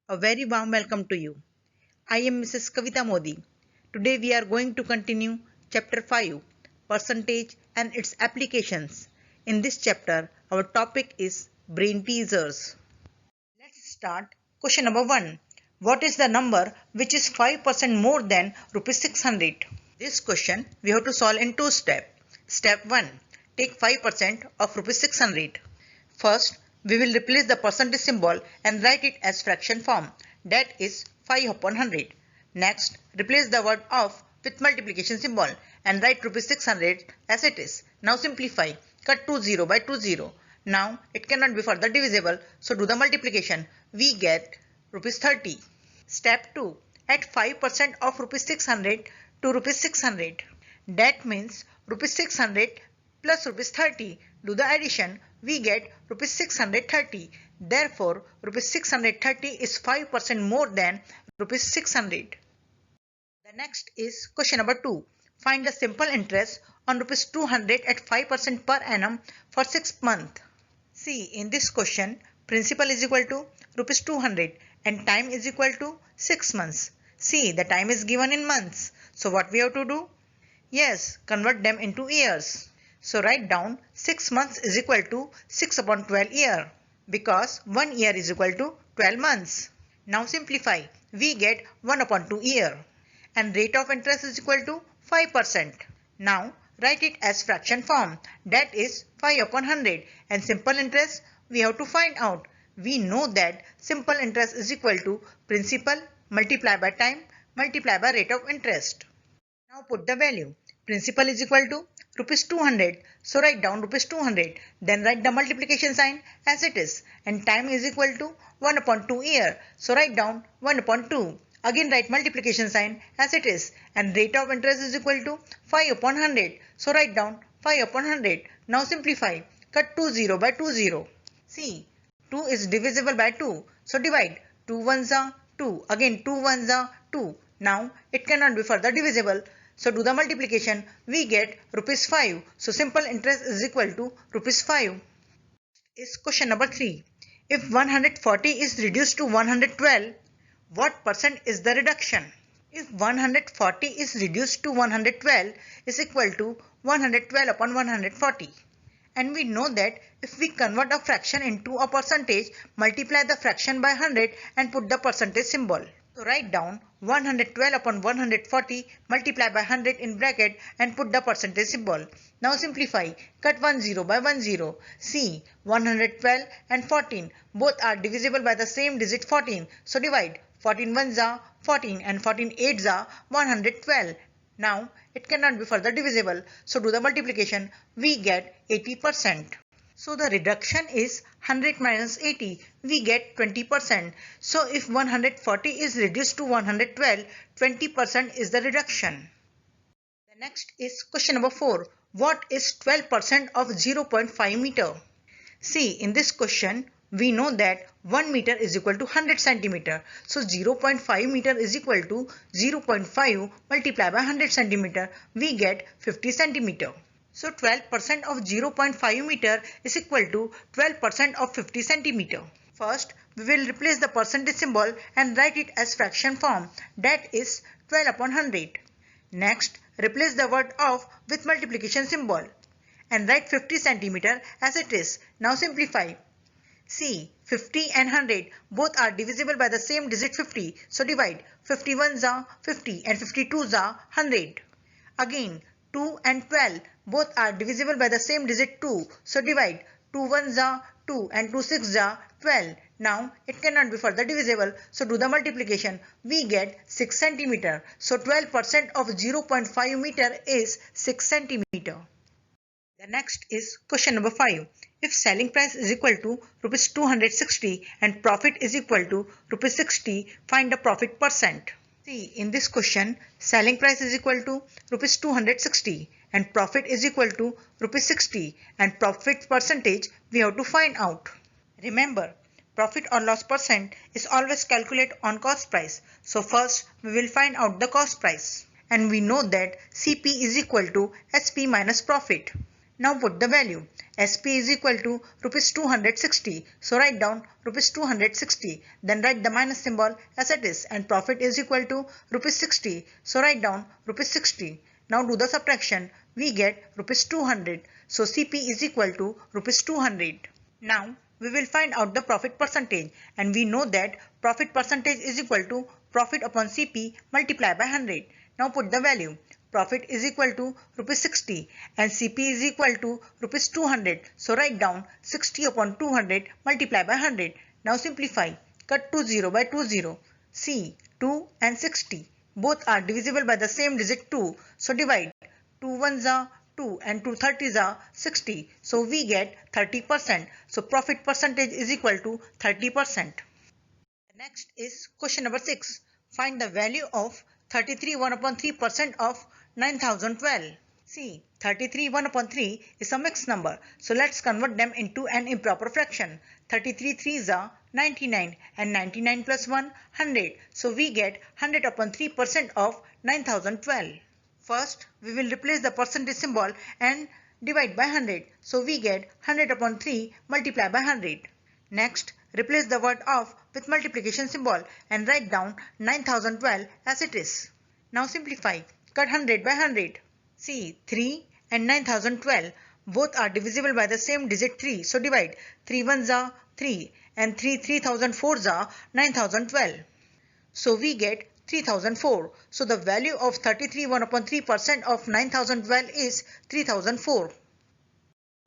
A very warm welcome to you. I am Mrs. Kavita Modi. Today we are going to continue chapter 5, percentage and its applications. In this chapter, our topic is brain teasers. Let's start. Question number 1. What is the number which is 5% more than rupees 600? This question we have to solve in two steps. Step 1. Take 5% of rupees 600. First, we will replace the percentage symbol and write it as fraction form. That is 5 upon 100. Next, replace the word of with multiplication symbol and write rupees 600 as it is. Now simplify. Cut 20 by 20. Now it cannot be further divisible, so do the multiplication. We get rupees 30. Step 2. Add 5% of rupees 600 to rupees 600. That means rupees 600 plus rupees 30. Do the addition. We get rupees 630. Therefore, rupees 630 is 5% more than rupees 600. The next is question number 2. Find the simple interest on rupees 200 at 5% per annum for 6 months. See, in this question, principal is equal to rupees 200 and time is equal to 6 months. See, the time is given in months. So what we have to do? Yes, convert them into years. So write down 6 months is equal to 6 upon 12 year because 1 year is equal to 12 months. Now simplify. We get 1 upon 2 year and rate of interest is equal to 5%. Now write it as fraction form, that is 5 upon 100, and simple interest we have to find out. We know that simple interest is equal to principal multiplied by time multiplied by rate of interest. Now put the value. Principal is equal to rupees 200, so write down rupees 200, then write the multiplication sign as it is, and time is equal to 1 upon 2 year, so write down 1 upon 2. Again write multiplication sign as it is, and rate of interest is equal to 5 upon 100, so write down 5 upon 100. Now simplify. Cut 20 by 20. See, 2 is divisible by 2, so divide. 2 ones are 2, again 2 ones are 2. Now it cannot be further divisible, so do the multiplication. We get rupees 5, so simple interest is equal to rupees 5. Is question number 3. If 140 is reduced to 112, what percent is the reduction? If 140 is reduced to 112 is equal to 112 upon 140. And we know that if we convert a fraction into a percentage, multiply the fraction by 100 and put the percentage symbol. So write down 112 upon 140 multiply by 100 in bracket and put the percentage symbol. Now simplify. Cut 10 by 10. See, 112 and 14 both are divisible by the same digit 14. So divide. 14 ones are 14 and 14 eights are 112. Now it cannot be further divisible, so do the multiplication. We get 80%. So the reduction is 100 minus 80. We get 20%. So if 140 is reduced to 112, 20% is the reduction. The next is question number 4. What is 12% of 0.5 meter? See, in this question, we know that 1 meter is equal to 100 centimeter. So 0.5 meter is equal to 0.5 multiplied by 100 centimeter. We get 50 centimeter. So 12% of 0.5 meter is equal to 12% of 50 centimeter. First, we will replace the percentage symbol and write it as fraction form. That is 12 upon 100. Next, replace the word of with multiplication symbol and write 50 centimeter as it is. Now simplify. See, 50 and 100 both are divisible by the same digit 50. So divide. 51s are 50 and 52s are 100. Again, 2 and 12 both are divisible by the same digit 2. So divide. 2 ones are 2 and 2 sixes are 12. Now it cannot be further divisible, so do the multiplication. We get 6 centimeter. So 12% of 0.5 meter is 6 centimeter. The next is question number 5. If selling price is equal to rupees 260 and profit is equal to rupees 60, find the profit percent. See, in this question, selling price is equal to rupees 260 and profit is equal to rupees 60, and profit percentage we have to find out. Remember, profit or loss percent is always calculated on cost price. So first we will find out the cost price, and we know that CP is equal to SP minus profit. Now put the value. SP is equal to rupees 260. So write down rupees 260. Then write the minus symbol as it is, and profit is equal to rupees 60. So write down rupees 60. Now do the subtraction. We get rupees 200. So CP is equal to rupees 200. Now we will find out the profit percentage, and we know that profit percentage is equal to profit upon CP multiplied by 100. Now put the value. Profit is equal to rupees 60 and CP is equal to rupees 200. So write down 60 upon 200 multiplied by 100. Now simplify. Cut 20 by 20. See, 2 and 60. Both are divisible by the same digit 2. So divide. 2 ones are 2 and 2 30s are 60. So we get 30%. So profit percentage is equal to 30%. Next is question number 6. Find the value of 33 1 upon 3% of 9012. See, 33 1 upon 3 is a mixed number. So let's convert them into an improper fraction. 33 3s are 99 and 99 plus 1 100. So we get 100 upon 3% of 9012. First, we will replace the percentage symbol and divide by 100. So we get 100 upon 3 multiplied by 100. Next, replace the word of with multiplication symbol and write down 9012 as it is. Now simplify. Cut 100 by 100. See, 3 and 9012 both are divisible by the same digit 3. So divide. 3 ones are 3 and 3 3004s are 9012. So we get 3004. So the value of 33 1 upon 3% of 9012 is 3004.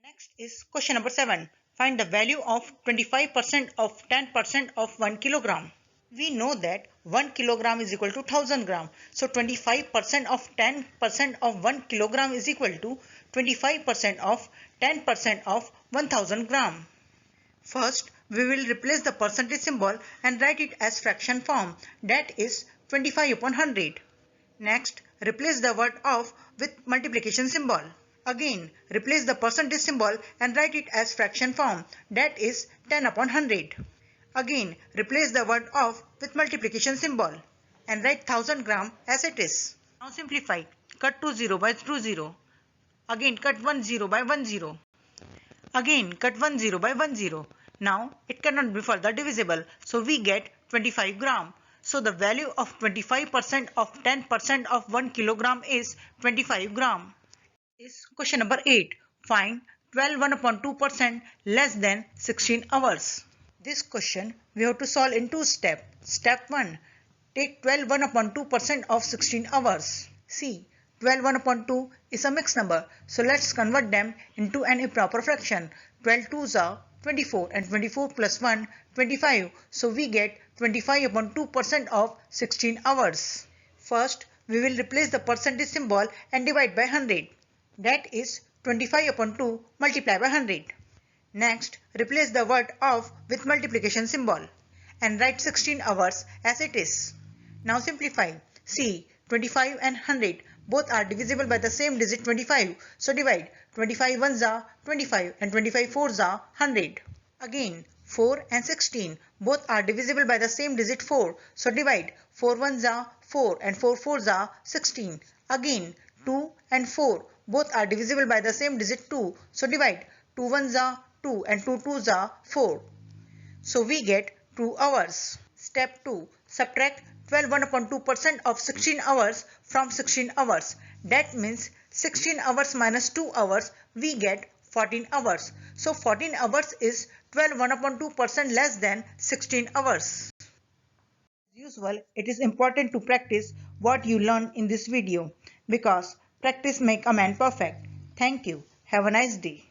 Next is question number 7. Find the value of 25% of 10% of 1 kilogram. We know that 1 kilogram is equal to 1000 gram. So 25% of 10% of 1 kilogram is equal to 25% of 10% of 1000 gram. First, we will replace the percentage symbol and write it as fraction form, that is 25 upon 100. Next, replace the word of with multiplication symbol. Again, replace the percentage symbol and write it as fraction form, that is 10 upon 100. Again, replace the word of with multiplication symbol and write 1000 gram as it is. Now simplify. Cut 20 by 20. Again, cut 10 by 10. Again, cut 10 by 10. Now, it cannot be further divisible, so we get 25 gram. So the value of 25% of 10% of 1 kilogram is 25 gram. Is question number 8. Find 12 1 upon 2% less than 16 hours. This question we have to solve in two steps. Step 1. Take 12 1 upon 2% of 16 hours. See, 12 1 upon 2 is a mixed number. So let's convert them into an improper fraction. 12 2s are 24 and 24 plus 1 25. So we get 25 upon 2% of 16 hours. First, we will replace the percentage symbol and divide by 100. That is 25 upon 2 multiplied by 100. Next, replace the word of with multiplication symbol and write 16 hours as it is. Now simplify. See, 25 and 100 both are divisible by the same digit 25. So divide. 25 ones are 25 and 25 fours are 100. Again, 4 and 16 both are divisible by the same digit 4. So divide. 4 ones are 4 and 4 fours are 16. Again, 2 and 4 both are divisible by the same digit 2. So divide. 2 ones are 2 and 2 twos are 4. So we get 2 hours. Step 2. Subtract 12 1 upon 2% of 16 hours from 16 hours. That means 16 hours minus 2 hours, we get 14 hours. So 14 hours is 12 1 upon 2% less than 16 hours. As usual, it is important to practice what you learn in this video because practice makes a man perfect. Thank you. Have a nice day.